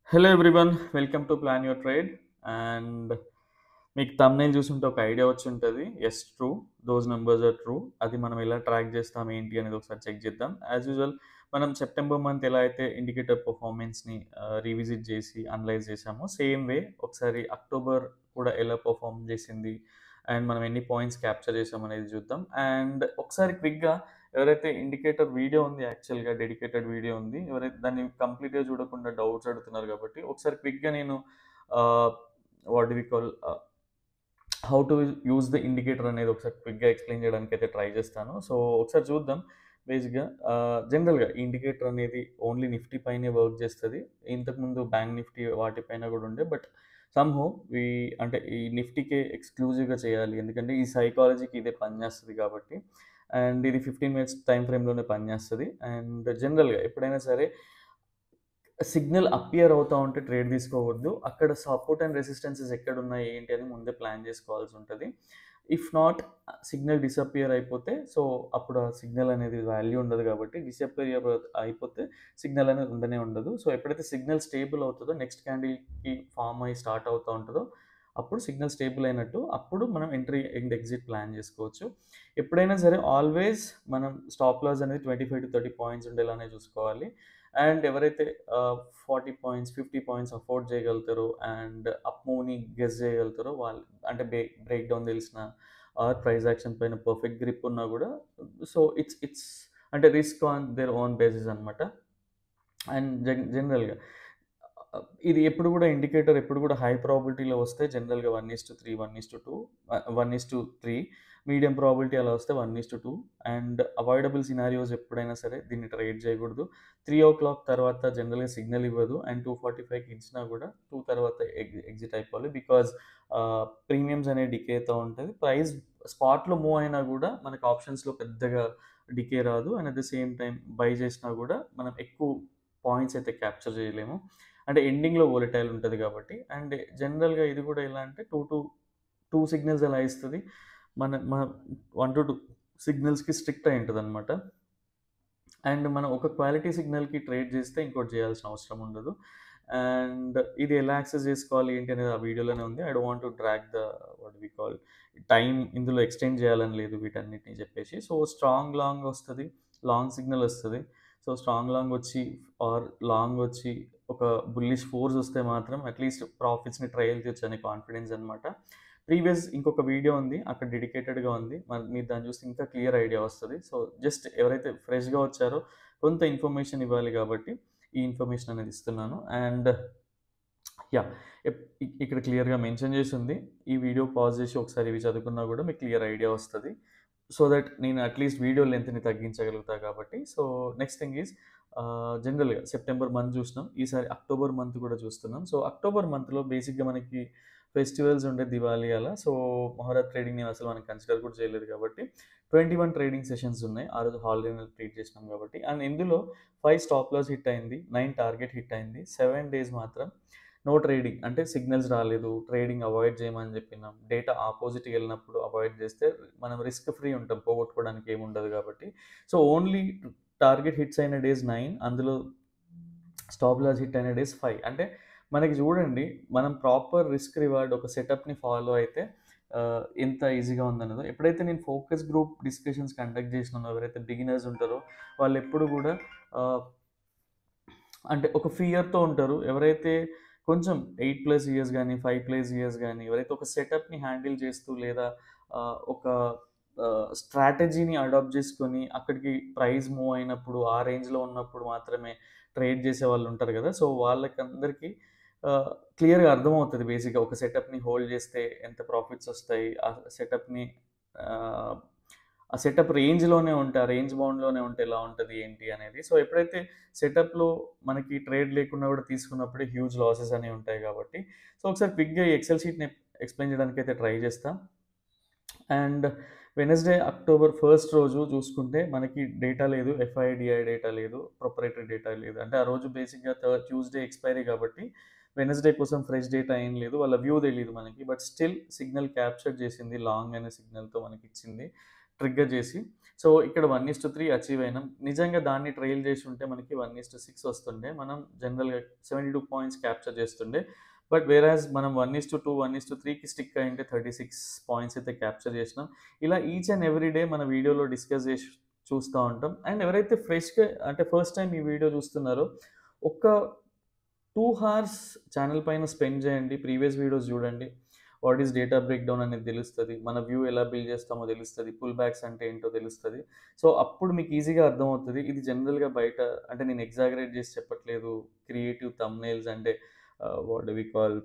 Hello everyone, welcome to plan your trade. And మీకు thumbnail చూసుంటే ఒక ఐడియా వచ్చి ఉంటుంది. Yes, true, those numbers are true. అది మనం ఎలా ట్రాక్ చేస్తాం ఏంటి అనేది ఒకసారి చెక్ చేద్దాం. యాజ్ యూజువల్ మనం సెప్టెంబర్ మంత్ ఎలా అయితే ఇండికేటర్ పర్ఫార్మెన్స్ని రీవిజిట్ చేసి అనలైజ్ చేసామో, సేమ్ వే ఒకసారి అక్టోబర్ కూడా ఎలా పర్ఫార్మ్ చేసింది అండ్ మనం ఎన్ని పాయింట్స్ క్యాప్చర్ చేసాం అనేది చూద్దాం. అండ్ ఒకసారి క్విక్గా ఎవరైతే ఇండికేటర్ వీడియో ఉంది, యాక్చువల్గా డెడికేటెడ్ వీడియో ఉంది, ఎవరైతే దాన్ని కంప్లీట్గా చూడకుండా డౌట్స్ అడుగుతున్నారు కాబట్టి ఒకసారి క్విక్గా నేను what we call how to use the indicator అనేది ఒకసారి క్విక్గా ఎక్స్ప్లెయిన్ చేయడానికి అయితే ట్రై చేస్తాను. సో ఒకసారి చూద్దాం. బేసిక్గా జనరల్గా ఇండికేటర్ అనేది ఓన్లీ నిఫ్టీ పైనే వర్క్ చేస్తుంది. ఇంతకుముందు బ్యాంక్ నిఫ్టీ వాటిపైన కూడా ఉండే, బట్ సమ్హౌ ఈ అంటే ఈ నిఫ్టీకే ఎక్స్క్లూజివ్గా చేయాలి, ఎందుకంటే ఈ సైకాలజీకి ఇదే పనిచేస్తుంది కాబట్టి. అండ్ ఇది 15 మినిట్స్ టైం ఫ్రేమ్లోనే పనిచేస్తుంది. అండ్ జనరల్గా ఎప్పుడైనా సరే సిగ్నల్ అపియర్ అవుతా ఉంటే ట్రేడ్ తీసుకోవద్దు. అక్కడ సపోర్ట్ అండ్ రెసిస్టెన్సెస్ ఎక్కడున్నాయి ఏంటి అని ముందే ప్లాన్ చేసుకోవాల్సి ఉంటుంది. ఇఫ్ నాట్, సిగ్నల్ డిసపియర్ అయిపోతే సో అప్పుడు ఆ సిగ్నల్ అనేది వాల్యూ ఉండదు కాబట్టి, డిసపియర్ అయిపోతే సిగ్నల్ అనేది ఉండనే ఉండదు. సో ఎప్పుడైతే సిగ్నల్ స్టేబుల్ అవుతుందో, నెక్స్ట్ క్యాండిల్కి ఫామ్ అయ్యి స్టార్ట్ అవుతూ ఉంటుందో, అప్పుడు సిగ్నల్ స్టేబుల్ అయినట్టు, అప్పుడు మనం ఎంట్రీ అండ్ ఎగ్జిట్ ప్లాన్ చేసుకోవచ్చు. ఎప్పుడైనా సరే ఆల్వేస్ మనం స్టాప్ లాస్ అనేది 25 to 30 పాయింట్స్ ఉండేలానే చూసుకోవాలి. అండ్ ఎవరైతే 40 పాయింట్స్ 50 పాయింట్స్ అఫోర్డ్ చేయగలుగుతారో అండ్ అప్ మూవ్ని గెస్ చేయగలుగుతారో వాళ్ళు, అంటే బ్రేక్ డౌన్ తెలిసిన ఆర్ ప్రైస్ యాక్షన్ పైన పర్ఫెక్ట్ గ్రిప్ ఉన్నా కూడా, సో ఇట్స్ అంటే risk on their own basis అనమాట. అండ్ జనరల్గా ఇది ఎప్పుడు కూడా ఇండికేటర్ ఎప్పుడు కూడా హై ప్రాబిలిటీలో వస్తే జనరల్గా 1:3, 1:2, 1:3, మీడియం ప్రాబిలిటీ అలా వస్తే 1:2. అండ్ అవాయిడబుల్ సినారియోస్ ఎప్పుడైనా సరే దీన్ని ట్రేడ్ చేయకూడదు. 3 o'clock తర్వాత జనరల్గా సిగ్నల్ ఇవ్వదు. అండ్ 2:45కి ఇచ్చినా కూడా 2 తర్వాత ఎగ్జిట్ అయిపోవాలి. బికాజ్ ప్రీమియమ్స్ అనేది డికే అవుతూ ఉంటుంది. ప్రైస్ స్పాట్లో మూవ్ అయినా కూడా మనకు ఆప్షన్స్లో పెద్దగా డికే రాదు. And at the same time by చేసినా కూడా మనం ఎక్కువ పాయింట్స్ అయితే క్యాప్చర్ చేయలేము. అంటే ఎండింగ్‌లో వోలటైల్ ఉంటది కాబట్టి. అండ్ జనరల్‌గా ఇది కూడా ఎలా అంటే 2 సిగ్నల్స్ ఎలా ఇస్తది. మన 1-2 సిగ్నల్స్‌కి స్ట్రిక్ట్ అయి ఉంటదనమాట. అండ్ మనం ఒక క్వాలిటీ సిగ్నల్‌కి ట్రేడ్ చేస్తే ఇంకోటి చేయాల్సిన అవసరం ఉండదు. అండ్ ఇది ఎలా యాక్సెస్ చేసుకోవాలి ఏంటి అనేది ఆ వీడియోలోనే ఉంది. I don't want to drag the what we call time ఇందులో ఎక్స్‌టెండ్ చేయాలని లేదు వీటన్నిటిని చెప్పేసి. సో స్ట్రాంగ్ లాంగ్ వస్తది. లాంగ్ సిగ్నల్ వస్తది. సో స్ట్రాంగ్ లాంగ్ వచ్చి ఆర్ లాంగ్ వచ్చి ఒక బుల్లిష్ ఫోర్స్ వస్తే మాత్రం అట్‌లీస్ట్ ప్రాఫిట్స్‌ని ట్రయల్ చేయొచ్చు అనే కాన్ఫిడెన్స్ అనమాట. ప్రీవియస్ ఇంకొక వీడియో ఉంది. అక్కడ డెడికేటెడ్‌గా ఉంది. మీరు దాన్ని చూస్తే ఇంకా క్లియర్ ఐడియా వస్తది. సో జస్ట్ ఎవరైతే ఫ్రెష్‌గా వచ్చారో కొంత ఇన్ఫర్మేషన్ ఇవ్వాలి కాబట్టి ఈ ఇన్ఫర్మేషన్ అనేది ఇస్తున్నాను. And yeah! ఇక్కడ క్లియర్‌గా మెన్షన్ చేసి ఉంది. ఈ వీడియో పాజ్ చేసి ఒకసారి ఇవి చదువుకున్నా కూడా మీకు క్లియర్ ఐడియా వస్తది. సో దట్ నేను అట్‌లీస్ట్ వీడియో లెంగ్త్‌ని తగ్గించగలుగుతా కాబట్టి. సో నెక్స్ట్ థింగ్ ఈజ్ జనరల్‌గా సెప్టెంబర్ మంత్ చూసినాం. ఈసారి అక్టోబర్ మంత్ కూడా చూస్తున్నాం. సో అక్టోబర్ మంత్‌లో బేసిక్‌గా మనకి ఫెస్టివల్స్ ఉండే, దివాళీ అలా. సో మొహరత్ ట్రేడింగ్‌ని అసలు మనం కన్సిడర్ కూడా చేయలేదు కాబట్టి 21 ట్రేడింగ్ సెషన్స్ ఉన్నాయి. ఆ రోజు హాలిడేని ట్రీట్ చేసినాం కాబట్టి. అండ్ ఇందులో 5 స్టాప్ లాస్ హిట్ అయింది. 9 టార్గెట్ హిట్ అయింది. 7 డేస్ మాత్రం నో ట్రేడింగ్, అంటే సిగ్నల్స్ రాలేదు. ట్రేడింగ్ అవాయిడ్ చేయమని చెప్పినాం. డేటా ఆపోజిట్‌గా వెళ్ళినప్పుడు అవాయిడ్ చేస్తే మనం రిస్క్ ఫ్రీ ఉంటాం. పోగొట్టుకోవడానికి ఏముండదు కాబట్టి. సో ఓన్లీ టార్గెట్ హిట్స్ అయిన డేస్ 9, అందులో స్టాప్ లాస్ హిట్ అయిన డేస్ 5. అంటే మనకి చూడండి, మనం ప్రాపర్ రిస్క్ రివార్డ్ ఒక సెటప్‌ని ఫాలో అయితే ఎంత ఈజీగా ఉందన్నదో. ఎప్పుడైతే నేను ఫోకస్ గ్రూప్ డిస్కషన్స్ కండక్ట్ చేసినానో, ఎవరైతే బిగినర్స్ ఉంటారో వాళ్ళెప్పుడు కూడా ఆహ్, అంటే ఒక ఫియర్‌తో ఉంటారు. ఎవరైతే కొంచెం 8+ ఇయర్స్ గాని, 5+ ఇయర్స్ గాని, ఎవరైతే ఒక సెటప్‌ని హ్యాండిల్ చేస్తూ లేదా ఒక స్ట్రాటజీని అడాప్ట్ చేసుకొని అక్కడికి ప్రైస్ మూవ్ అయినప్పుడు, ఆ రేంజ్‌లో ఉన్నప్పుడు మాత్రమే ట్రేడ్ చేసేవాళ్ళు ఉంటారు కదా! సో, వాళ్ళకందరికీ ఆహ్, క్లియర్‌గా అర్థమవుతది బేసిక్‌గా ఒక సెటప్‌ని హోల్డ్ చేస్తే ఎంత ప్రాఫిట్స్ వస్తాయి. ఆ సెటప్‌ని ఆహ్, ఆ సెటప్ రేంజ్‌లోనే ఉంటే, ఆ రేంజ్ బౌండ్‌లోనే ఉంటే ఎలా ఉంటది ఏంటి అనేది. సో, ఎప్పుడైతే సెటప్‌లో మనకి ట్రేడ్ లేకున్నా కూడా తీసుకున్నప్పుడే హ్యూజ్ లాసెస్ అనేవి ఉంటాయి కాబట్టి. సో, ఒకసారి క్విక్‌గా ఈ ఎక్సెల్ షీట్‌ని ఎక్స్‌ప్లెయిన్ చేయడానికైతే ట్రై చేస్తా. అండ్ వెడ్నెస్‌డే అక్టోబర్ 1 రోజు చూసుకుంటే మనకి డేటా లేదు. ఎఫ్ఐడిఐ డేటా లేదు. ప్రొప్రైటరీ డేటా లేదు. అంటే ఆ రోజు బేసిక్‌గా ట్యూస్‌డే ఎక్స్‌పైరీ కాబట్టి వెడ్నెస్‌డే కోసం ఫ్రెష్ డేటా ఏం లేదు. వాళ్ళ వ్యూ తెలీదు మనకి. బట్ స్టిల్ సిగ్నల్ క్యాప్చర్ చేసింది. లాంగ్ అనే సిగ్నల్‌తో మనకిచ్చింది ట్రిగ్గర్ చేసి. సో ఇక్కడ 1:3 అచీవ్ అయినాం. నిజంగా దాన్ని ట్రైల్ చేసి ఉంటే మనకి 1:6 వస్తుండే. మనం జనరల్‌గా 72 పాయింట్స్ క్యాప్చర్ చేస్తుండే. బట్ వేరాజ్ మనం 1:2, 1:3కి స్టిక్ అయ్యుంటే 36 పాయింట్స్ అయితే క్యాప్చర్ చేసినాం. ఇలా ఈచ్ అండ్ ఎవ్రీ డే మన వీడియోలో డిస్కస్ చేసి చూస్తా ఉంటాం. అండ్ ఎవరైతే ఫ్రెష్‌గా అంటే ఫస్ట్ టైమ్ ఈ వీడియో చూస్తున్నారో ఒక్క 2 హార్స్ ఛానెల్ పైన స్పెండ్ చేయండి. ప్రీవియస్ వీడియోస్ చూడండి. వాట్ ఈస్ డేటా బ్రేక్‌డౌన్ అనేది తెలుస్తది. మన వ్యూ ఎలా బిల్డ్ చేస్తామో తెలుస్తది. పుల్ బ్యాక్స్ అంటే ఏంటో తెలుస్తది. సో, అప్పుడు మీకు ఈజీగా అర్థమవుతది. ఇది జనరల్‌గా బయట అంటే నేను ఎగ్జాగరేట్ చేసి చెప్పట్లేదు. క్రియేటివ్ థంబ్‌నెయిల్స్ అంటే వాట్ డు వి కాల్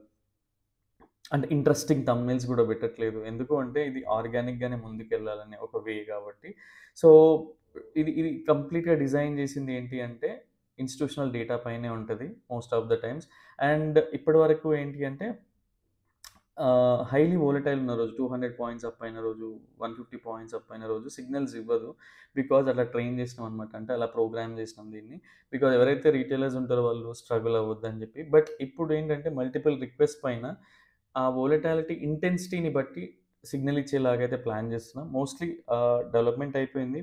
అంటే ఇంట్రెస్టింగ్ థంబ్‌నెయిల్స్ గూడా పెట్టట్లేదు. ఎందుకు అంటే ఇది ఆర్గానిక్‌గానే ముందుకెళ్ళాలనే ఒక వే గాబట్టి. సో, ఇది కంప్లీట్‌గా డిజైన్ చేసింది ఏంటి అంటే ఇన్‌స్టిట్యూషనల్ డేటా పైనే ఉంటది most of the times. And ఇప్పటి వరకు ఏంటి అంటే హైలీ వోలటైల్ ఉన్న రోజు 200 పాయింట్స్ అప్ అయిన రోజు, 150 పాయింట్స్ అప్ అయిన రోజు సిగ్నల్స్ ఇవ్వదు. బికాజ్ అట్లా ట్రైన్ చేసినాం అనమాట. అంటే అలా ప్రోగ్రామ్ చేసినాం దీన్ని. బికాజ్ ఎవరైతే రిటైలర్స్ ఉంటారో వాళ్ళు స్ట్రగుల్ అవ్వద్దని చెప్పి. బట్ ఇప్పుడు ఏంటంటే మల్టిపుల్ రిక్వెస్ట్ పైన ఆ వోలటాలిటీ ఇంటెన్సిటీని బట్టి సిగ్నల్ ఇచ్చేలాగైతే ప్లాన్ చేస్తున్నాం. మోస్ట్‌లీ డెవలప్‌మెంట్ అయిపోయింది.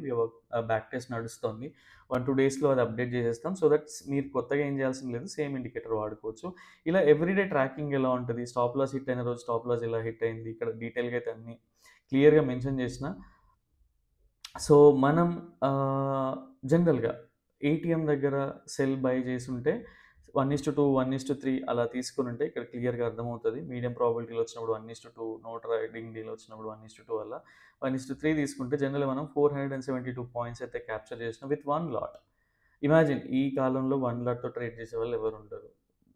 బ్యాక్ టెస్ట్ నడుస్తోంది. 1, 2 డేస్‌లో అది అప్డేట్ చేసేస్తాం. సో దట్ మీరు కొత్తగా ఏం చేయాల్సింది లేదు. సేమ్ ఇండికేటర్ వాడుకోవచ్చు. ఇలా ఎవ్రీడే ట్రాకింగ్ ఎలా ఉంటది? స్టాప్ లాస్ హిట్ అయిన రోజు స్టాప్ లాస్ ఎలా హిట్ అయింది? ఇక్కడ డీటెయిల్‌గా అయితే అన్నీ క్లియర్‌గా మెన్షన్ చేసిన. సో, మనం జనరల్‌గా ఏటీఎం దగ్గర సెల్ బై చేసుంటే 1:2, 1:3 అలా తీసుకొనుంటే ఇక్కడ క్లియర్‌గా అర్థమవుతది. మీడియం ప్రాబబిలిటీలో వచ్చినప్పుడు 1:2, నో ట్రేడింగ్ డీల్ వచ్చినప్పుడు 1:2 అలా. 1:3 తీసుకుంటే జనరల్‌గా మనం 472 పాయింట్స్ అయితే క్యాప్చర్ చేసినాం విత్ 1 లాట్. ఇమాజిన్ ఈ కాలంలో 1 లాట్‌తో ట్రేడ్ చేసేవాళ్ళు ఎవరుండరు.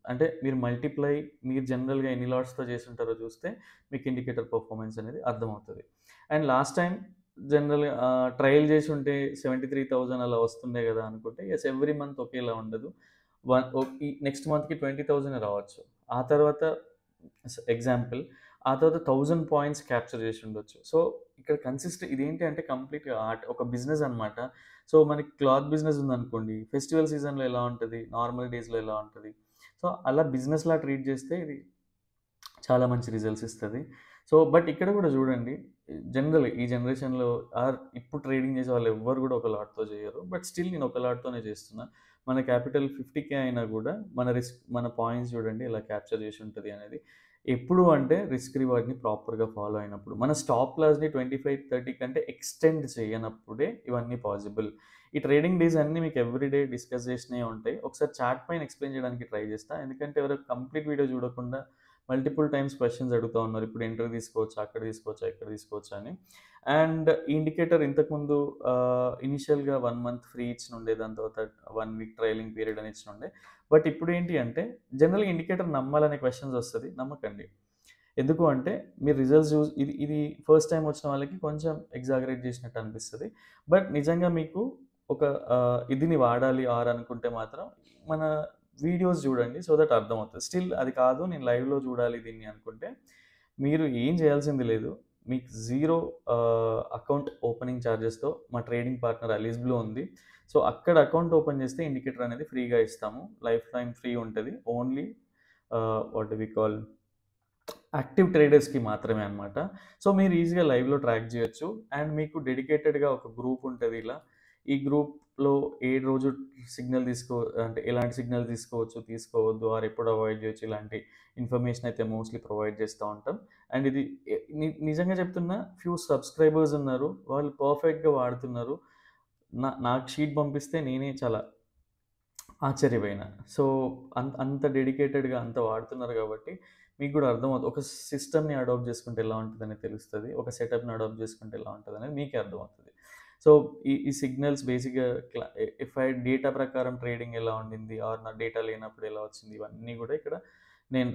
అంటే మీరు మల్టిప్లై మీరు జనరల్‌గా ఎన్ని లాట్స్‌తో చేసుంటారో చూస్తే మీకు ఇండికేటర్ పెర్ఫార్మన్స్ అనేది అర్థమవుతది. అండ్ లాస్ట్ టైమ్ జనరల్‌గా ట్రయల్ చేసుంటే 73,000 అలా వస్తుండే గదా! అనుకుంటే యెస్ ఎవ్రీ మంత్ ఒకేలా ఉండదు. ఈ నెక్స్ట్ మంత్‌కి 20,000 రావచ్చు. ఆ తర్వాత ఎగ్జాంపుల్ ఆ తర్వాత 1000 పాయింట్స్ క్యాప్చర్ చేసి ఉండొచ్చు. సో, ఇక్కడ ఇదేంటి అంటే కంప్లీట్‌గా ఆర్ట్ ఒక బిజినెస్ అన్నమాట. సో, మనకి క్లాత్ బిజినెస్ ఉందనుకోండి. ఫెస్టివల్ సీజన్‌లో ఎలా ఉంటది? నార్మల్ డేస్‌లో ఎలా ఉంటది? సో, అలా బిజినెస్‌లా ట్రీట్ చేస్తే ఇది చాలా మంచి రిజల్ట్స్ ఇస్తది. సో, బట్ ఇక్కడ గూడా జూడండి జనరల్ ఈ జనరేషన్‌లో ఇప్పుడు ట్రేడింగ్ చేసే వాళ్ళు ఎవ్వరు గూడా ఒక లాట్‌తో జేయరు. బట్ స్టిల్ నేను ఒక లాట్‌తోనే చేస్తున్నా. మన క్యాపిటల్ 50,000 అయినా గూడా మన పాయింట్స్ జూడండి ఎలా క్యాప్చర్ చేసి ఉంటది అనేది. ఎప్పుడు అంటే రిస్క్ రివార్డ్‌ని ప్రాపర్‌గా ఫాలో అయినప్పుడు. మన స్టాప్ లాస్‌ని 25, 30 కంటే ఎక్స్‌టెండ్ చేయనప్పుడే ఇవన్నీ పాసిబుల్. ఈ ట్రేడింగ్ డేస్ అన్నీ మీకు ఎవ్రీ డే డిస్కస్ చేసినయే ఉంటాయి. ఒకసారి చార్ట్ పైన ఎక్స్‌ప్లెయిన్ చేయడానికి ట్రై చేస్తా. ఎందుకంటే ఎవరో కంప్లీట్ వీడియో చూడకుండా మల్టిపుల్ టైమ్స్ క్వెషన్స్ అడుగుతా ఉన్నారు. ఇప్పుడు ఎంట్రీ తీసుకోవచ్చా? అక్కడ తీసుకోవచ్చా? ఇక్కడ తీసుకోవచ్చా? అని. అండ్ ఈ ఇండికేటర్ ఇంతకుముందు ఇనిషియల్‌గా 1 మంత్ ఫ్రీ ఇచ్చినుండే. దాని తర్వాత 1 వీక్ ట్రయలింగ్ పీరియడ్ అని ఇచ్చినుండే. బట్ ఇప్పుడేంటి అంటే జనరల్‌గా ఇండికేటర్ నమ్మాలనే క్వెషన్స్ వస్తది. నమ్మకండి. ఎందుకు అంటే మీరు రిజల్ట్స్ ఇది ఫస్ట్ టైమ్ వచ్చిన వాళ్ళకి కొంచెం ఎగ్జాగరేట్ చేసినట్టు అనిపిస్తది. బట్ నిజంగా మీకు ఒక ఇదిని వాడాలి అనుకుంటే మాత్రం మన వీడియోస్ చూడండి. So that అర్థమవుతది. స్టిల్ అది కాదు నేను లైవ్‌లో చూడాలి దీన్ని అనుకుంటే, మీరు ఏం చేయాల్సింది లేదు. మీకు జీరో అకౌంట్ ఓపెనింగ్ చార్జెస్‌తో మా ట్రేడింగ్ పార్ట్నర్ అలీస్ బ్లూ ఉంది. సో, అక్కడ అకౌంట్ ఓపెన్ చేస్తే ఇండికేటర్ అనేది ఫ్రీగా ఇస్తాము. లైఫ్ టైమ్ ఫ్రీ ఉంటది. Only what do we call active ట్రేడర్స్‌కి మాత్రమే అన్నమాట. సో, మీరు ఈజీగా లైవ్‌లో ట్రాక్ చేయొచ్చు. అండ్ మీకు డెడికేటెడ్‌గా ఒక గ్రూప్ ఉంటది ఇలా. ఈ గ్రూప్‌లో ఏ రోజు అంటే ఎలాంటి సిగ్నల్ తీసుకోవచ్చు, తీసుకోవద్దు, ఎప్పుడు అవాయిడ్ చేయొచ్చు ఇలాంటి ఇన్ఫర్మేషన్ అయితే మోస్ట్‌లీ ప్రొవైడ్ చేస్తా ఉంటాం. అండ్ ఇది నిజంగా చెప్తున్నా ఫ్యూ సబ్‌స్క్రైబర్స్ ఉన్నారు. వాళ్ళు పర్ఫెక్ట్‌గా వాడుతున్నారు. నాకు షీట్ పంపిస్తే నేనే చాలా ఆశ్చర్యపోయినా. సో, అంత డెడికేటెడ్‌గా అంత వాడుతున్నారు గాబట్టి, మీకు గూడా అర్థమవుతది. ఒక సిస్టమ్‌ని అడాప్ట్ జేసుకుంటే ఎలా ఉంటదని తెలుస్తది. ఒక సెటప్‌ని అడాప్ట్ జేసుకుంటే ఎలా ఉంటదనేది మీకే అర్థమవుతది. సో, ఈ సిగ్నల్స్ బేసిక్‌గా ఇఫ్ డేటా ప్రకారం ట్రేడింగ్ ఎలా ఉండింది, నా డేటా లేనప్పుడు ఎలా వచ్చింది, ఇవన్నీ గూడా ఇక్కడ నేను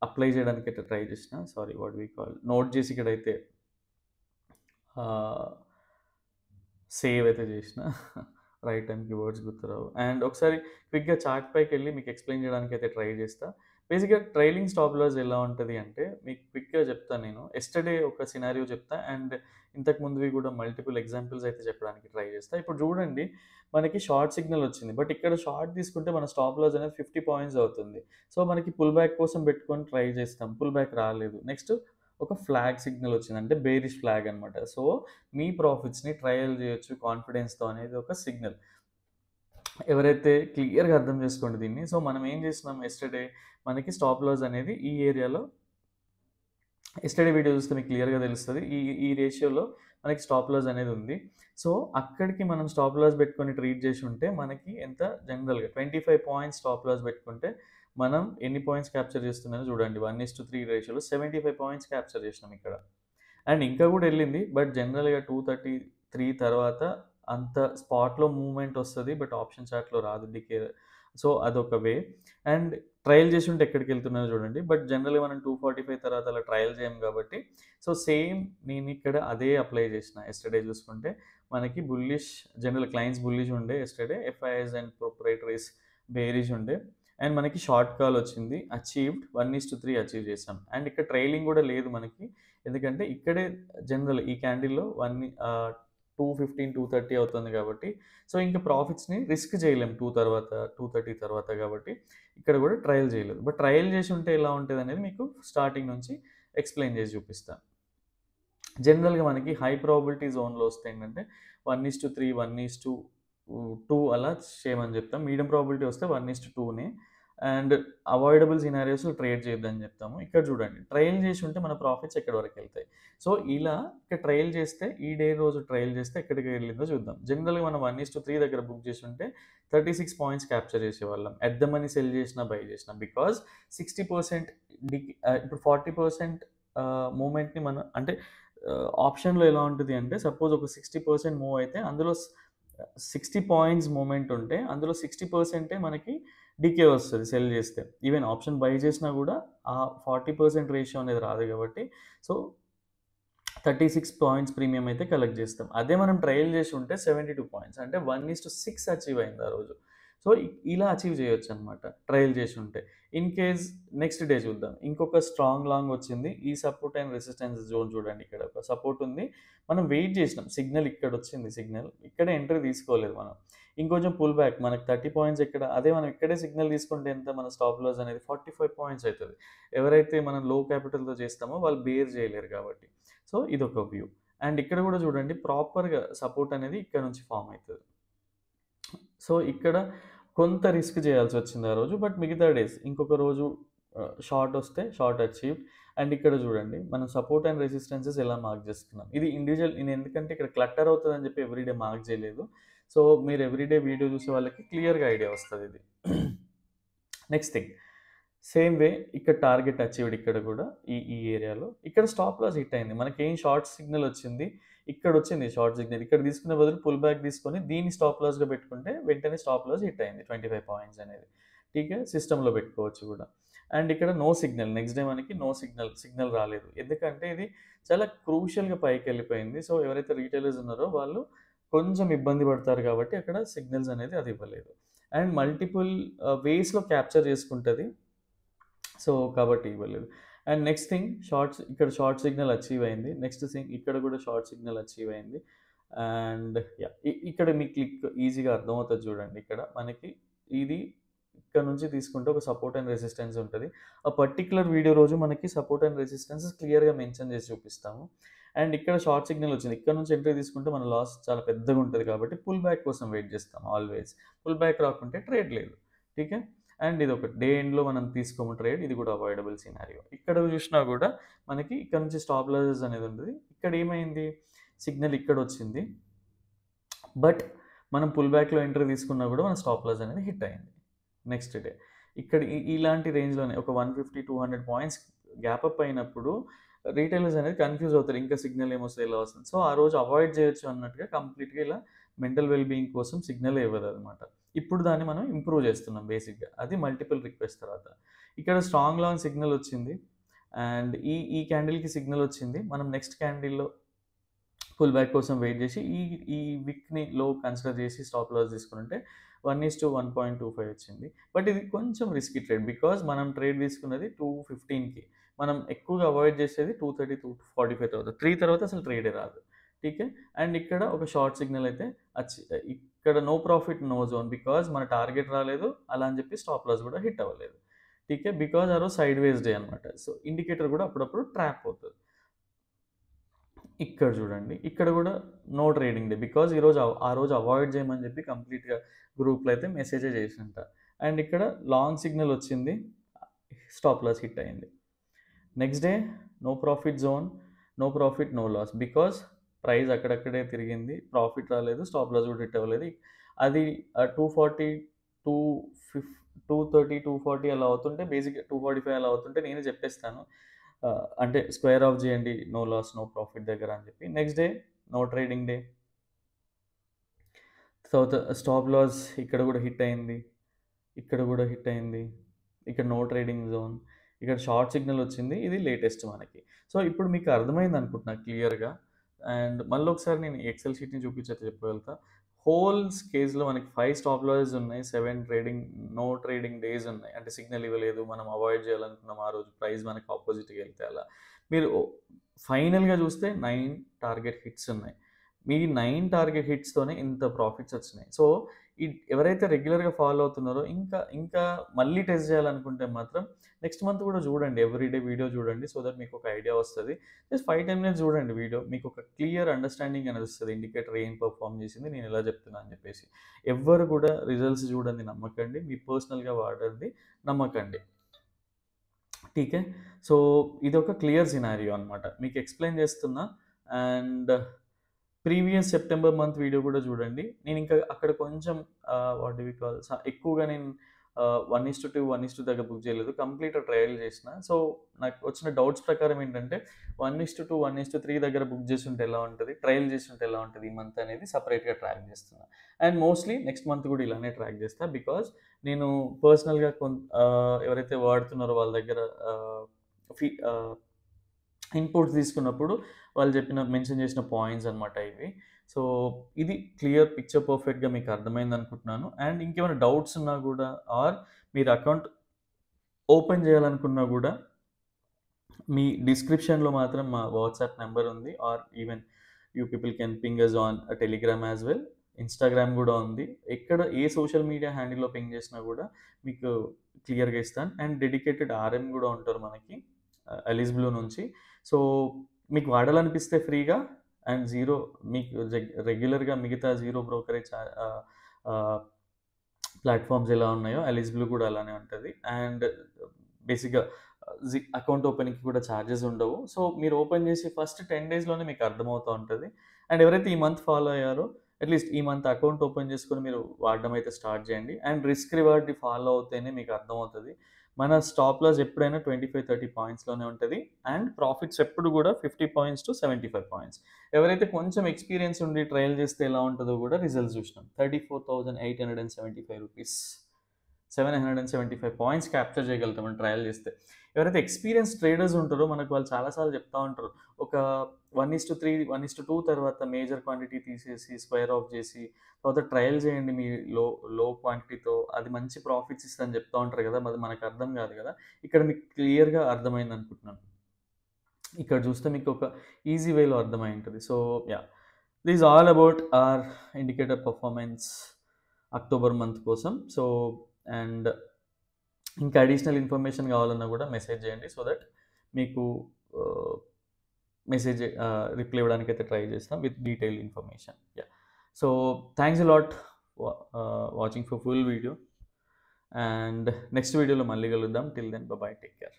అప్లై జేయడానికైతే ట్రై జేసిన. Sorry what we call note జేసి ఇక్కడైతే ఆహ్, సేవ్ అయితే జేసిన. రైట్ టైమ్‌కి వర్డ్స్ గుర్తురావు. అండ్ ఒకసారి క్విక్‌గా చార్ట్ పైకెళ్ళి మీకు ఎక్స్‌ప్లెయిన్ చేయడానికైతే ట్రై చేస్తా. బేసిక్‌గా ట్రైలింగ్ స్టాప్ లాస్ ఎలా ఉంటది అంటే, మీకు క్విక్‌గా చెప్తాను నేను. యెస్టర్‌డే ఒక సినారియో చెప్తా అండ్ ఇంతకు ముందువి కూడా మల్టిపుల్ ఎగ్జాంపుల్స్ అయితే చెప్పడానికి ట్రై చేస్తా. ఇప్పుడు చూడండి మనకి షార్ట్ సిగ్నల్ వచ్చింది. బట్ ఇక్కడ షార్ట్ తీసుకుంటే మన స్టాప్ లాస్ అనేది 50 పాయింట్స్ అవుతుంది. సో, మనకి పుల్ బ్యాక్ కోసం పెట్టుకొని ట్రై చేస్తాం. పుల్ బ్యాక్ రాలేదు. నెక్స్ట్ ఒక ఫ్లాగ్ సిగ్నల్ వచ్చింది, అంటే బేరిష్ ఫ్లాగ్ అనమాట. సో మీ ప్రాఫిట్స్ని ట్రయల్ చేయొచ్చు కాన్ఫిడెన్స్తో అనేది ఒక సిగ్నల్. ఎవరైతే క్లియర్గా అర్థం చేసుకోండి దీన్ని. సో మనం ఏం చేసినాం ఎస్టర్డే, మనకి స్టాప్ లాస్ అనేది ఈ ఏరియాలో, ఎస్టర్డే వీడియో చూస్తే మీకు క్లియర్గా తెలుస్తుంది. ఈ ఈ రేషియోలో మనకి స్టాప్ లాస్ అనేది ఉంది. సో అక్కడికి మనం స్టాప్ లాస్ పెట్టుకొని ట్రీట్ చేసి ఉంటే మనకి ఎంత, జనరల్గా 25 పాయింట్స్ స్టాప్ లాస్ పెట్టుకుంటే మనం ఎన్ని పాయింట్స్ క్యాప్చర్ చేస్తున్నారో చూడండి. 1:3 రేషియోలో 75 పాయింట్స్ క్యాప్చర్ చేసినాం ఇక్కడ. అండ్ ఇంకా కూడా వెళ్ళింది, బట్ జనరల్గా 233 తర్వాత అంత స్పాట్లో మూవ్మెంట్ వస్తుంది, బట్ ఆప్షన్ చార్ట్లో రాదు డికే. సో అదొక వే. అండ్ ట్రయల్ చేసి ఉంటే ఎక్కడికి వెళ్తున్నారో చూడండి, బట్ జనరల్గా మనం 245 తర్వాత అలా ట్రయల్ చేయం కాబట్టి, సో సేమ్ నేను ఇక్కడ అదే అప్లై చేసిన. ఎస్టర్డే చూసుకుంటే మనకి బుల్లిష్, జనరల్ క్లయింట్స్ బుల్లిష్ ఉండే ఎస్టర్డే, ఎఫ్ఐఎస్ అండ్ ప్రొప్రైటరీస్ బేరిష్ ఉండే. అండ్ మనకి షార్ట్ కాల్ వచ్చింది, అచీవ్డ్ 1:3 అచీవ్ చేసాం. అండ్ ఇక్కడ ట్రైలింగ్ కూడా లేదు మనకి, ఎందుకంటే ఇక్కడే జనరల్ ఈ క్యాండిల్లో 215 230 అవుతుంది కాబట్టి, సో ఇంకా ప్రాఫిట్స్ని రిస్క్ చేయలేం 2 తర్వాత 230 తర్వాత, కాబట్టి ఇక్కడ కూడా ట్రయల్ చేయలేదు. బట్ ట్రయల్ చేసి ఉంటే ఎలా ఉంటుంది అనేది మీకు స్టార్టింగ్ నుంచి ఎక్స్ప్లెయిన్ చేసి చూపిస్తాను. జనరల్గా మనకి హై ప్రాబిలిటీ జోన్లో వస్తే ఏంటంటే 1:3 1:2 అలా చేయమని చెప్తాం. మీడియం ప్రాబిలిటీ వస్తే 1:2నే. అండ్ అవాయిడబుల్ సినారియోస్లో ట్రేడ్ చేయొద్దని చెప్తాము. ఇక్కడ చూడండి, ట్రయల్ చేసి ఉంటే మన ప్రాఫిట్స్ ఎక్కడి వరకు వెళ్తాయి. సో ఇలా ఇక్కడ ట్రయల్ చేస్తే, ఈ డే రోజు ట్రయల్ చేస్తే ఎక్కడికి వెళ్ళిందో చూద్దాం. జనరల్గా మనం 1:3 దగ్గర బుక్ చేసి ఉంటే 36 పాయింట్స్ క్యాప్చర్ చేసేవాళ్ళం. ఎట్ ద మనీ సెల్ చేసినా బై చేసినా, బికాజ్ 60% ఇప్పుడు 40% మూమెంట్ని మనం, అంటే ఆప్షన్లో ఎలా ఉంటుంది అంటే, సపోజ్ ఒక 60% మూవ్ అయితే అందులో 60 పాయింట్స్ మూమెంట్ ఉంటే అందులో 60% మనకి డీకే వస్తుంది సెల్ చేస్తే. ఈవెన్ ఆప్షన్ బై చేసినా కూడా ఆ 40% రేషియో అనేది రాదు కాబట్టి, సో 36 పాయింట్స్ ప్రీమియం అయితే కలెక్ట్ చేస్తాం. అదే మనం ట్రయల్ చేసి ఉంటే 72 పాయింట్స్, అంటే 1:6 అచీవ్ అయింది ఆ రోజు. సో ఇలా అచీవ్ చేయొచ్చు అనమాట ట్రయల్ చేసి ఉంటే. ఇన్ కేస్ నెక్స్ట్ డే చూద్దాం, ఇంకొక స్ట్రాంగ్ లాంగ్ వచ్చింది. ఈ సపోర్ట్ అండ్ రెసిస్టెన్స్ జోన్ చూడండి, ఇక్కడ ఒక సపోర్ట్ ఉంది, మనం వెయిట్ చేసినాం, సిగ్నల్ ఇక్కడ వచ్చింది, సిగ్నల్ ఇక్కడ ఎంట్రీ తీసుకోలేదు మనం. ఇంకొంచెం పుల్ బ్యాక్, మనకి 30 పాయింట్స్ ఇక్కడ, అదే మనం ఇక్కడే సిగ్నల్ తీసుకుంటే ఎంత, మన స్టాప్ లాస్ అనేది 45 పాయింట్స్ అవుతుంది. ఎవరైతే మనం లో క్యాపిటల్తో చేస్తామో వాళ్ళు బేర్ చేయలేరు కాబట్టి. సో ఇదొక వ్యూ. అండ్ ఇక్కడ కూడా చూడండి, ప్రాపర్గా సపోర్ట్ అనేది ఇక్కడ నుంచి ఫామ్ అవుతుంది. సో ఇక్కడ కొంత రిస్క్ చేయాల్సి వచ్చింది ఆ రోజు, బట్ మిగతా డేస్ ఇంకొక రోజు షార్ట్ వస్తే షార్ట్ అచీవ్. అండ్ ఇక్కడ చూడండి, మనం సపోర్ట్ అండ్ రెసిస్టెన్సెస్ ఎలా మార్క్ చేస్తున్నాం. ఇది ఇండివిజువల్, నేను ఎందుకంటే ఇక్కడ క్లట్టర్ అవుతుందని చెప్పి ఎవ్రీడే మార్క్ చేయలేదు. సో మీరు ఎవ్రీడే వీడియో చూసే వాళ్ళకి క్లియర్గా ఐడియా వస్తుంది ఇది. నెక్స్ట్ థింగ్, సేమ్ వే ఇక్కడ టార్గెట్ అచీవ్డ్, ఇక్కడ కూడా ఈ ఏరియాలో ఇక్కడ స్టాప్ లాస్ హిట్ అయింది. మనకి ఏం షార్ట్ సిగ్నల్ వచ్చింది, ఇక్కడ వచ్చింది షార్ట్ సిగ్నల్, ఇక్కడ తీసుకునే బదులు పుల్ బ్యాక్ తీసుకొని దీన్ని స్టాప్ లాస్గా పెట్టుకుంటే వెంటనే స్టాప్ లాస్ హిట్ అయింది 25 పాయింట్స్ అనేది. ఠీకే, సిస్టంలో పెట్టుకోవచ్చు కూడా. అండ్ ఇక్కడ నో సిగ్నల్, నెక్స్ట్ డే మనకి నో సిగ్నల్ రాలేదు, ఎందుకంటే ఇది చాలా క్రూషియల్గా పైకి వెళ్ళిపోయింది. సో ఎవరైతే రీటైలర్స్ ఉన్నారో వాళ్ళు కొంచెం ఇబ్బంది పడతారు కాబట్టి అక్కడ సిగ్నల్స్ అనేది అది ఇవ్వలేదు. అండ్ మల్టిపుల్ వేస్లో క్యాప్చర్ చేసుకుంటుంది, సో కాబట్టి ఇవ్వలేదు. అండ్ నెక్స్ట్ థింగ్, ఇక్కడ షార్ట్ సిగ్నల్ అచీవ్ అయింది. నెక్స్ట్ థింగ్, ఇక్కడ కూడా షార్ట్ సిగ్నల్ అచీవ్ అయింది. అండ్ ఇక్కడ మీకు క్లిక్ ఈజీగా అర్థమవుతుంది చూడండి. ఇక్కడ మనకి ఇది ఇక్కడ నుంచి తీసుకుంటే ఒక సపోర్ట్ అండ్ రెసిస్టెన్స్ ఉంటుంది. ఆ పర్టికులర్ వీడియో రోజు మనకి సపోర్ట్ అండ్ రెసిస్టెన్స్ క్లియర్గా మెన్షన్ చేసి చూపిస్తాము. అండ్ ఇక్కడ షార్ట్ సిగ్నల్ వచ్చింది, ఇక్కడ నుంచి ఎంట్రీ తీసుకుంటే మన లాస్ చాలా పెద్దగా ఉంటుంది కాబట్టి పుల్ బ్యాక్ కోసం వెయిట్ చేస్తాం ఆల్వేస్. పుల్ బ్యాక్ రాకుంటే ట్రేడ్ లేదు. ఠీకే. అండ్ ఇది ఒక డే ఎండ్లో మనం తీసుకోము ట్రేడ్, ఇది కూడా అవాయిడబుల్ సినారియో. ఇక్కడ చూసినా కూడా మనకి ఇక్కడ నుంచి స్టాప్ లాసెస్ అనేది ఉంటుంది. ఇక్కడ ఏమైంది, సిగ్నల్ ఇక్కడ వచ్చింది, బట్ మనం పుల్ బ్యాక్లో ఎంట్రీ తీసుకున్నా కూడా మన స్టాప్ లాస్ అనేది హిట్ అయింది నెక్స్ట్ డే. ఇక్కడ ఇలాంటి రేంజ్లోనే ఒక 150-200 పాయింట్స్ గ్యాప్ అప్ అయినప్పుడు రీటైలర్స్ అనేది కన్ఫ్యూజ్ అవుతారు, ఇంకా సిగ్నల్ ఏమొస్తుంది ఎలా వస్తుంది. సో ఆ రోజు అవాయిడ్ చేయొచ్చు అన్నట్టుగా కంప్లీట్గా ఇలా మెంటల్ వెల్బీయింగ్ కోసం సిగ్నల్ ఇవ్వదు అనమాట. ఇప్పుడు దాన్ని మనం ఇంప్రూవ్ చేస్తున్నాం బేసిక్గా, అది మల్టిపుల్ రిక్వెస్ట్ తర్వాత. ఇక్కడ స్ట్రాంగ్ లాంగ్ సిగ్నల్ వచ్చింది, అండ్ ఈ క్యాండిల్కి సిగ్నల్ వచ్చింది. మనం నెక్స్ట్ క్యాండిల్లో పుల్ బ్యాక్ కోసం వెయిట్ చేసి ఈ విక్ని లో కన్సిడర్ చేసి స్టాప్ లాస్ తీసుకుంటే 1:1.25 వచ్చింది. బట్ ఇది కొంచెం రిస్కీ ట్రేడ్, బికాజ్ మనం ట్రేడ్ తీసుకున్నది 215కి, మనం ఎక్కువగా అవాయిడ్ చేసేది 230 245 తర్వాత, 3 తర్వాత అసలు ట్రేడే రాదు. ఠీకే. అండ్ ఇక్కడ ఒక షార్ట్ సిగ్నల్ అయితే ఇక్కడ no profit no zone, because మన టార్గెట్ రాలేదు అలా అని చెప్పి స్టాప్ లాస్ కూడా హిట్ అవ్వలేదు. ఠీకే, బికాజ్ ఆ రోజు సైడ్ వేస్ డే అనమాట. సో ఇండికేటర్ కూడా అప్పుడప్పుడు ట్రాప్ అవుతుంది. ఇక్కడ చూడండి. ఇక్కడ కూడా నో ట్రేడింగ్ డే. బికాజ్ ఈరోజు ఆ రోజు అవాయిడ్ చేయమని చెప్పి కంప్లీట్‌గా గ్రూప్‌లో అయితే మెసేజే చేసింట. అండ్ ఇక్కడ లాంగ్ సిగ్నల్ వచ్చింది. స్టాప్ లాస్ హిట్ అయింది. Next day no profit zone, no profit, no loss. Because price అక్కడక్కడే తిరిగింది. ప్రాఫిట్ రాలేదు. స్టాప్ లాస్ కూడా హిట్ అవ్వలేదు. అది 240, 230, 240 అలా అవుతుంటే బేసిక్‌గా 245 అలా అవుతుంటే నేనే చెప్పేస్తాను. అంటే స్క్వేర్ ఆఫ్ చేయండి నో లాస్, నో ప్రాఫిట్ దగ్గర అని చెప్పి. Next day no trading day. తర్వాత స్టాప్ లాస్ ఇక్కడ కూడా హిట్ అయింది. ఇక్కడ కూడా హిట్ అయింది. ఇక్కడ నో ట్రేడింగ్ జోన్. ఇక్కడ షార్ట్ సిగ్నల్ వచ్చింది. ఇది లేటెస్ట్ మనకి. సో, ఇప్పుడు మీకు అర్థమైంది అనుకుంటున్నా క్లియర్‌గా. అండ్ మళ్ళొకసారి నేను ఎక్సెల్ షీట్‌ని చూపించి చెప్పగలుగుతా. హోల్ కేస్‌లో మనకి 5 స్టాప్ లాసెస్ ఉన్నాయి. 7 నో ట్రేడింగ్ డేస్ ఉన్నాయి. అంటే సిగ్నల్ ఇవ్వలేదు. మనం అవాయిడ్ చేయాలనుకున్నాం ఆ రోజు ప్రైస్ మనకి ఆపోజిట్‌గా వెళ్తే అలా. మీరు ఫైనల్‌గా చూస్తే 9 టార్గెట్ హిట్స్ ఉన్నాయి. మీ 9 టార్గెట్ హిట్స్‌తోనే ఇంత ప్రాఫిట్స్ వచ్చినాయి. సో, ఎవరైతే రెగ్యులర్‌గా ఫాలో అవుతున్నారో ఇంకా మళ్ళీ టెస్ట్ చేయాలనుకుంటే మాత్రం నెక్స్ట్ మంత్ కూడా చూడండి. ఎవ్రీడే వీడియో చూడండి. సో దట్ మీకు ఒక ఐడియా వస్తది. జస్ట్ 5, 10 మినిట్స్ చూడండి వీడియో. మీకు ఒక క్లియర్ అండర్‌స్టాండింగ్ అనేది వస్తది. ఇండికేటర్ ఏం పెర్ఫార్మ్ చేసింది, నేను ఎలా చెప్తున్నా అని చెప్పేసి. ఎవ్వరు కూడా రిజల్ట్స్ చూడండి నమ్మకండి. మీ పర్సనల్‌గా వాడండి నమ్మకండి. ఠీకే. సో, ఇదొక క్లియర్ సినారియో అనమాట. మీకు ఎక్స్‌ప్లెయిన్ చేస్తున్నా. And previous September month video కూడా చూడండి. నేను ఇంకా అక్కడ కొంచెం వాట్ డు వి కాల్ ఎక్కువగా నేను 1:2, 1:2 దగ్గర బుక్ చేయలేదు. కంప్లీట్‌గా ట్రయల్ చేసిన. సో, నాకు వచ్చిన డౌట్స్ ప్రకారం ఏంటంటే 1:2, 1:3 దగ్గర బుక్ చేసుంటే ఎలా ఉంటది? ట్రయల్ చేసుంటే ఎలా ఉంటది ఈ మంత్ అనేది సెపరేట్‌గా ట్రాక్ చేస్తున్నా. అండ్ మోస్ట్‌లీ నెక్స్ట్ మంత్ కూడా ఇలానే ట్రాక్ చేస్తా. బికాజ్ నేను పర్సనల్‌గా ఎవరైతే వాడుతున్నారో వాళ్ళ దగ్గర ఆహ్, ఫీ ఆహ్, ఇన్‌పుట్స్ తీసుకున్నప్పుడు వాళ్ళు మెన్షన్ చేసిన పాయింట్స్ అనమాట ఇవి. సో, ఇది క్లియర్ పిక్చర్ పర్ఫెక్ట్‌గా మీకు అర్థమైందనుకుంటున్నాను. అండ్ ఇంకేమైనా డౌట్స్ ఉన్నా గూడా ఆర్ మీరు అకౌంట్ ఓపెన్ చేయాలనుకున్నా గూడా మీ డిస్క్రిప్షన్‌లో మాత్రం మా వాట్సాప్ నంబర్ ఉంది. Or even you people can ping us on Telegram as well. Instagram గూడా ఉంది. ఎక్కడ ఏ సోషల్ మీడియా హ్యాండిల్‌లో పింగ్ చేసినా గూడా మీకు క్లియర్‌గా ఇస్తాను. అండ్ డెడికేటెడ్ ఆర్ఎం గూడా ఉంటారు మనకి ఎలిస్ బ్లూ నుంచి. సో, మీకు వాడాలనిపిస్తే ఫ్రీగా అండ్ జీరో మీకు రెగ్యులర్‌గా మిగతా జీరో బ్రోకరేజ్ ఆహ్, ప్లాట్‌ఫార్మ్స్ ఎలా ఉన్నాయో ఎలిస్ బ్లూ కూడా అలానే ఉంటది. అండ్ బేసిక్‌గా అకౌంట్ ఓపెనింగ్‌కి కూడా చార్జెస్ ఉండవు. సో, మీరు ఓపెన్ చేసి ఫస్ట్ 10 డేస్‌లోనే మీకు అర్థమవుతా ఉంటది. అండ్ ఎవరైతే ఈ మంత్ ఫాలో అయ్యారో అట్‌లీస్ట్ ఈ మంత్ అకౌంట్ ఓపెన్ చేసుకొని మీరు వాడడం అయితే స్టార్ట్ చేయండి. అండ్ రిస్క్ రివార్డ్‌ని ఫాలో అవుతేనే మీకు అర్థమవుతది. మన స్టాప్ లాస్ ఎప్పుడైనా 25, 30 పాయింట్స్‌లోనే ఉంటది. అండ్ ప్రాఫిట్స్ ఎప్పుడు కూడా 50 పాయింట్స్ టు 75 పాయింట్స్. ఎవరైతే కొంచెం ఎక్స్‌పీరియన్స్ ఉండి ట్రయల్ చేస్తే ఎలా ఉంటదో కూడా రిజల్ట్స్ చూసినాం. రూ. 34,875 775 పాయింట్స్ క్యాప్చర్ చేయగలుగుతాం ట్రయల్ చేస్తే. ఎవరైతే ఎక్స్‌పీరియన్స్ ట్రేడర్స్ ఉంటారో మనకు వాళ్ళు చాలా సార్లు చెప్తా ఉంటారు. ఒక 1:3, 1:2 తర్వాత మేజర్ క్వాంటిటీ తీసేసి స్క్వేర్ ఆఫ్ చేసి తర్వాత ట్రయల్ చేయండి మీ లో లో క్వాంటిటీతో అది మంచి ప్రాఫిట్స్ ఇస్తదని చెప్తా ఉంటారు కదా! మరి మనకు అర్థం కాదు కదా! ఇక్కడ మీకు క్లియర్‌గా అర్థమైంది అనుకుంటున్నాను. ఇక్కడ చూస్తే మీకు ఒక ఈజీ వేలో అర్థమై ఉంటది. So, yeah! This all about our indicator performance October month కోసం. సో, అండ్ ఇంకా అడిషనల్ ఇన్ఫర్మేషన్ కావాలన్నా కూడా మెసేజ్ చేయండి. సో దట్ మీకు ఆహ్, రిప్లై ఇవ్వడానికైతే ట్రై చేస్తాం with detailed information. Yeah! So, thanks a lot watching for full video. And next వీడియోలో మళ్ళీ కలుద్దాం. Till then bye bye. Take care.